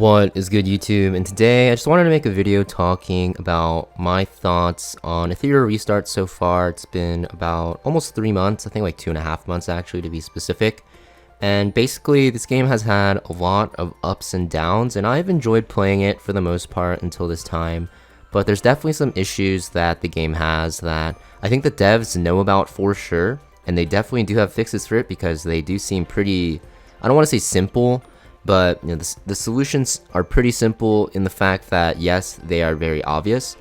What is good, YouTube? And today I just wanted to make a video talking about my thoughts on Etheria restart so far. It's been about almost 3 months, I think like 2.5 months actually to be specific. And basically this game has had a lot of ups and downs, and I've enjoyed playing it for the most part until this time. But there's definitely some issues that the game has that I think the devs know about for sure, and they definitely do have fixes for it because they do seem pretty, I don't want to say simple, but the solutions are pretty simple in the fact that yes, they are very obvious,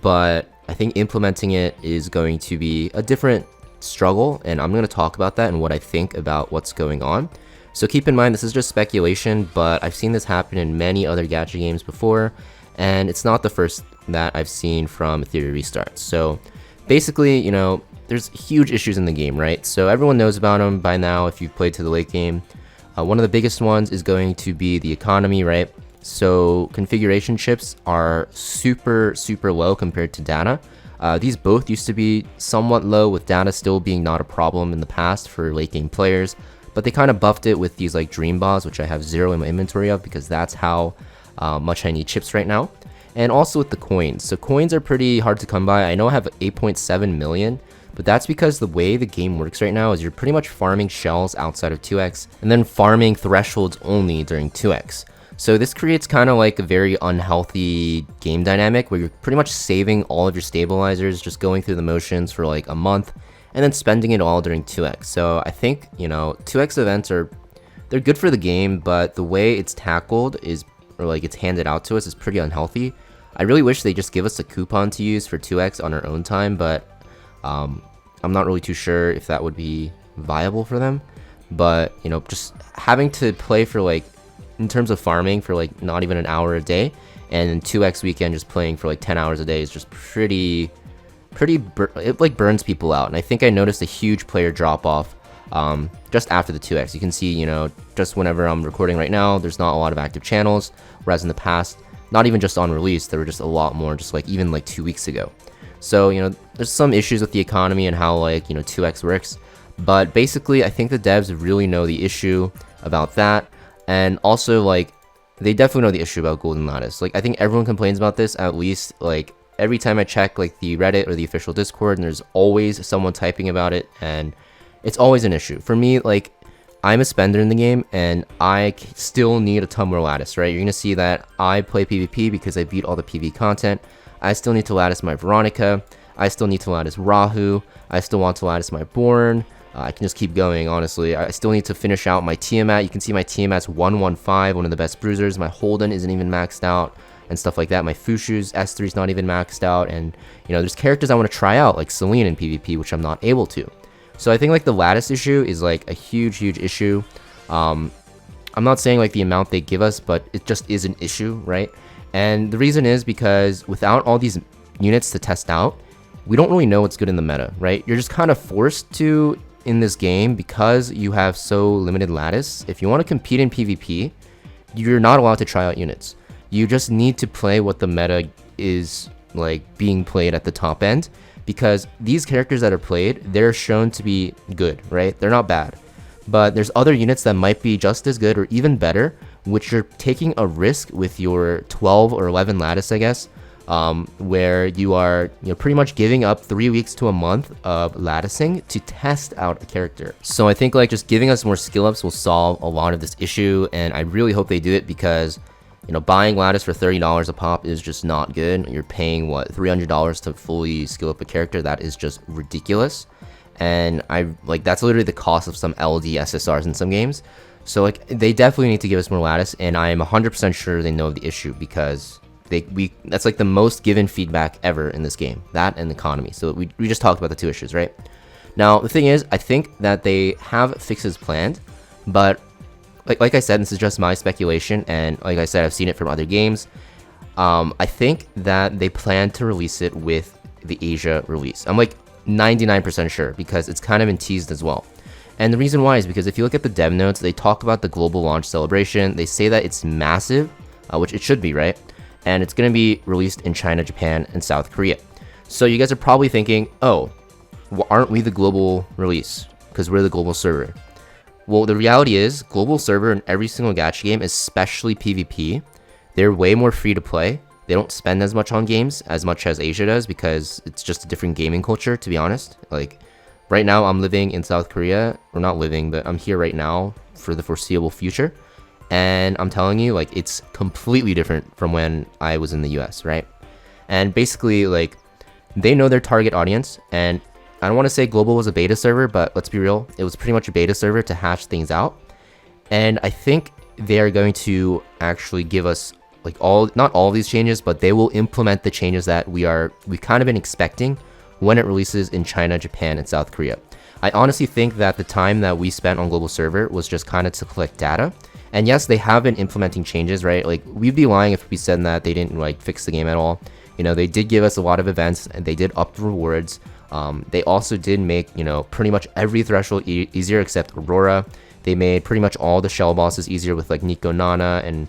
but I think implementing it is going to be a different struggle, and I'm going to talk about that and what I think about what's going on. So keep in mind, this is just speculation, but I've seen this happen in many other gacha games before, and it's not the first that I've seen from Etheria restarts. So basically, there's huge issues in the game, right? So everyone knows about them by now if you've played to the late game. One of the biggest ones is going to be the economy, right? So configuration chips are super low compared to data. These both used to be somewhat low, with data still being not a problem in the past for late game players, but they kind of buffed it with these like dream bars, which I have 0 in my inventory of because that's how much I need chips right now. And also with the coins. So coins are pretty hard to come by. I know I have 8.7 million, but that's because the way the game works right now is you're pretty much farming shells outside of 2x and then farming thresholds only during 2x. So this creates kind of like a very unhealthy game dynamic where you're pretty much saving all of your stabilizers, just going through the motions for like a month and then spending it all during 2x. So I think, 2x events they're good for the game, but the way it's tackled it's handed out to us is pretty unhealthy. I really wish they just give us a coupon to use for 2x on our own time, but I'm not really too sure if that would be viable for them. But just having to play for in terms of farming for not even an hour a day, and in 2x weekend just playing for 10 hours a day is just it burns people out. And I think I noticed a huge player drop off just after the 2x. You can see, just whenever I'm recording right now, there's not a lot of active channels, whereas in the past, not even just on release, there were just a lot more, just even 2 weeks ago. So, there's some issues with the economy and how 2x works, but basically I think the devs really know the issue about that, and also they definitely know the issue about golden lattice. I think everyone complains about this, at least every time I check the Reddit or the official Discord, and there's always someone typing about it, and it's always an issue. For me, I'm a spender in the game, and I still need a ton more lattice, right? You're gonna see that I play PvP because I beat all the PvP content. I still need to lattice my Veronica. I still need to lattice Rahu. I still want to lattice my Born. I can just keep going, honestly. I still need to finish out my Tiamat. You can see my Tiamat's 115, one of the best bruisers. My Holden isn't even maxed out and stuff like that. My Fushu's S3 is not even maxed out. And, there's characters I want to try out, like Celine in PvP, which I'm not able to. So I think the lattice issue is a huge issue. I'm not saying the amount they give us, but it just is an issue, right? And the reason is because without all these units to test out, we don't really know what's good in the meta, right? You're just kind of forced to in this game because you have so limited lattice. If you want to compete in PvP, you're not allowed to try out units. You just need to play what the meta is being played at the top end, because these characters that are played, they're shown to be good, right? They're not bad. But there's other units that might be just as good or even better, which you're taking a risk with your 12 or 11 lattice, I guess, where you are pretty much giving up 3 weeks to a month of latticing to test out a character. So I think just giving us more skill ups will solve a lot of this issue, and I really hope they do it because buying lattice for $30 a pop is just not good. You're paying what, $300 to fully skill up a character? That is just ridiculous. And that's literally the cost of some LD SSRs in some games. So they definitely need to give us more lattice, and I am 100% sure they know the issue because that's the most given feedback ever in this game, that and economy. So we just talked about the two issues, right? Now the thing is, I think that they have fixes planned, but like I said, this is just my speculation, and like I said, I've seen it from other games. I think that they plan to release it with the Asia release. I'm 99% sure because it's kind of been teased as well. And the reason why is because if you look at the dev notes, they talk about the global launch celebration. They say that it's massive, which it should be, right? And it's going to be released in China, Japan, and South Korea. So you guys are probably thinking, oh, aren't we the global release? Because we're the global server. Well, the reality is, global server in every single gacha game, especially PvP, They're way more free to play. They don't spend as much on games as much as Asia does because it's just a different gaming culture, to be honest. Like, right now I'm living in South Korea, or not living, but I'm here right now for the foreseeable future. And I'm telling you, like, it's completely different from when I was in the US, right? And basically, like, they know their target audience, and I don't want to say global was a beta server, but let's be real, it was pretty much a beta server to hash things out. And I think they are going to actually give us like not all of these changes, but they will implement the changes that we've kind of been expecting when it releases in China, Japan, and South Korea. I honestly think that the time that we spent on global server was just kind of to collect data. And yes, they have been implementing changes, right? Like, we'd be lying if we said that they didn't like fix the game at all. You know, they did give us a lot of events, and they did up the rewards. They also did make, you know, pretty much every threshold easier except Aurora. They made pretty much all the shell bosses easier with like Nico Nana and,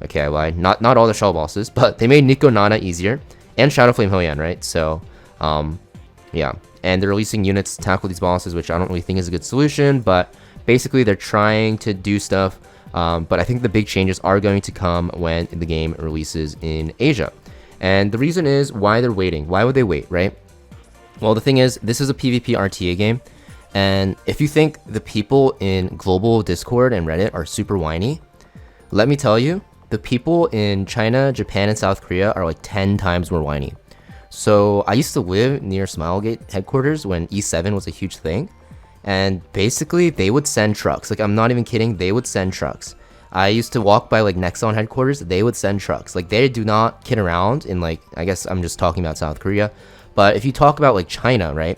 okay, I lied. Not all the shell bosses, but they made Nico Nana easier, and Shadow Flame Hoyan, right? So, yeah. And they're releasing units to tackle these bosses, which I don't really think is a good solution, but basically they're trying to do stuff. But I think the big changes are going to come when the game releases in Asia. And the reason is why they're waiting. Why would they wait, right? Well, the thing is, this is a PvP RTA game. And if you think the people in global Discord and Reddit are super whiny, let me tell you, the people in China, Japan, and South Korea are like 10 times more whiny. So I used to live near Smilegate headquarters when E7 was a huge thing. And basically, they would send trucks. Like, I'm not even kidding, they would send trucks. I used to walk by like Nexon headquarters, they would send trucks. Like, they do not kid around in, like, I guess I'm just talking about South Korea. But if you talk about like China, right?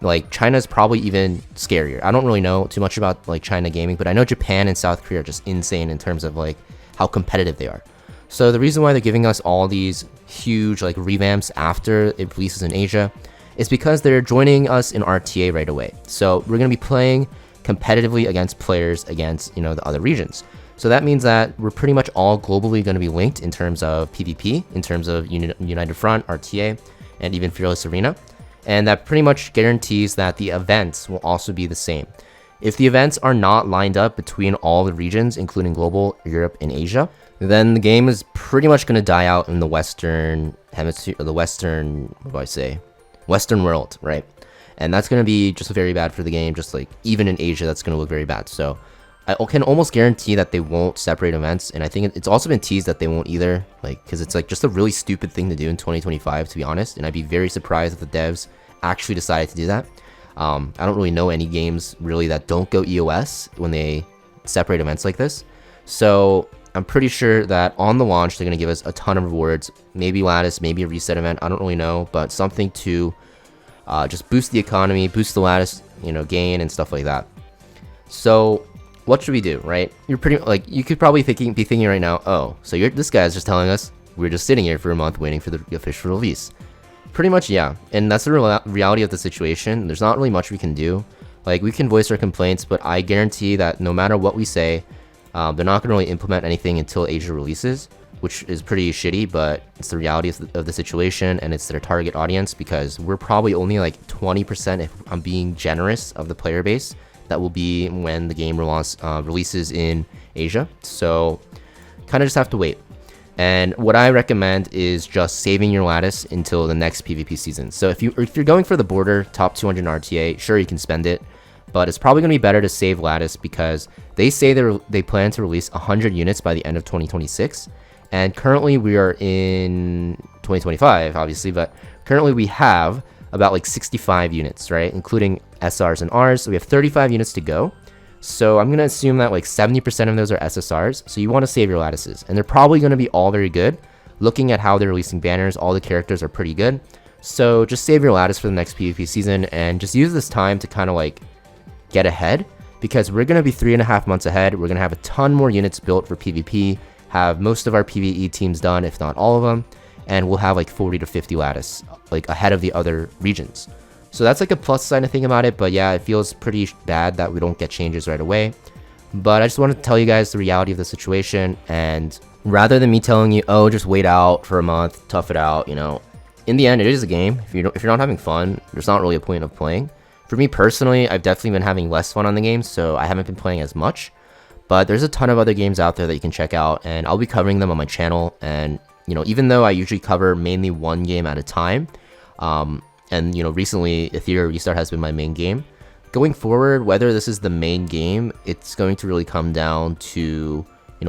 Like, China's probably even scarier. I don't really know too much about like China gaming, but I know Japan and South Korea are just insane in terms of like how competitive they are. So the reason why they're giving us all these huge like revamps after it releases in Asia is because they're joining us in RTA right away. So we're going to be playing competitively against players against, you know, the other regions. So that means that we're pretty much all globally going to be linked in terms of PvP, in terms of United Front, RTA, and even Fearless Arena. And that pretty much guarantees that the events will also be the same. If the events are not lined up between all the regions, including global, Europe, and Asia, then the game is pretty much going to die out in the Western hemisphere, or the Western, what do I say? Western world, right? And that's going to be just very bad for the game. Just like even in Asia, that's going to look very bad. So I can almost guarantee that they won't separate events. And I think it's also been teased that they won't either, like, because it's like just a really stupid thing to do in 2025, to be honest. And I'd be very surprised if the devs actually decided to do that. I don't really know any games really that don't go EOS when they separate events like this. So I'm pretty sure that on the launch, they're going to give us a ton of rewards, maybe Lattice, maybe a reset event. I don't really know, but something to just boost the economy, boost the Lattice, you know, gain and stuff like that. So what should we do, right? You're pretty like, you could probably be thinking right now, oh, so this guy's just telling us we're just sitting here for a month waiting for the official release. Pretty much, yeah. And that's the reality of the situation. There's not really much we can do. Like, we can voice our complaints, but I guarantee that no matter what we say, they're not going to really implement anything until Asia releases, which is pretty shitty, but it's the reality of the situation, and it's their target audience, because we're probably only like 20%, if I'm being generous, of the player base that will be when the game releases in Asia. So kind of just have to wait. And what I recommend is just saving your Lattice until the next PvP season. So if you're going for the border top 200 RTA, sure, you can spend it, but it's probably going to be better to save Lattice, because they say they plan to release 100 units by the end of 2026. And currently we are in 2025, obviously, but currently we have about like 65 units, right? Including SRs and Rs. So we have 35 units to go. So I'm going to assume that like 70% of those are SSRs. So you want to save your Lattices. And they're probably going to be all very good. Looking at how they're releasing banners, all the characters are pretty good. So just save your Lattice for the next PvP season and just use this time to kind of like get ahead, because we're going to be 3.5 months ahead. We're going to have a ton more units built for PvP, have most of our PvE teams done, if not all of them. And we'll have like 40 to 50 Lattice, like ahead of the other regions. So that's like a plus side to think about it, but yeah, it feels pretty bad that we don't get changes right away. But I just wanted to tell you guys the reality of the situation, and rather than me telling you, oh, just wait out for a month, tough it out, you know, in the end, it is a game. If you're not having fun, there's not really a point of playing. For me personally, I've definitely been having less fun on the game, so I haven't been playing as much. But there's a ton of other games out there that you can check out, and I'll be covering them on my channel. And even though I usually cover mainly one game at a time, and recently Etheria Restart has been my main game. Going forward, whether this is the main game, it's going to really come down to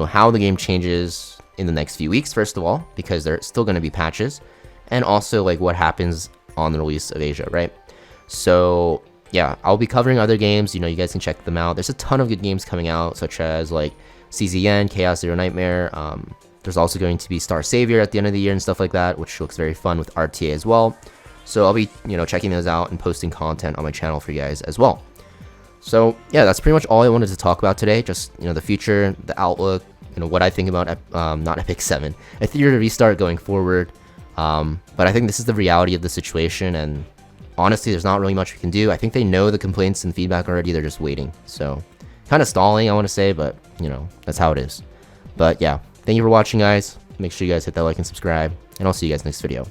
how the game changes in the next few weeks, first of all, because there's still going to be patches, and also like what happens on the release of Asia, right? So yeah, I'll be covering other games. You guys can check them out. There's a ton of good games coming out, such as like CZN, Chaos Zero Nightmare. There's also going to be Star Savior at the end of the year and stuff like that, which looks very fun with RTA as well. So I'll be checking those out and posting content on my channel for you guys as well. So yeah, that's pretty much all I wanted to talk about today. Just the future, the outlook, what I think about not Epic 7, Etheria Restart going forward. But I think this is the reality of the situation, and honestly, there's not really much we can do. I think they know the complaints and feedback already. They're just waiting. So kind of stalling, I want to say, but that's how it is. But yeah, thank you for watching, guys. Make sure you guys hit that like and subscribe, and I'll see you guys next video.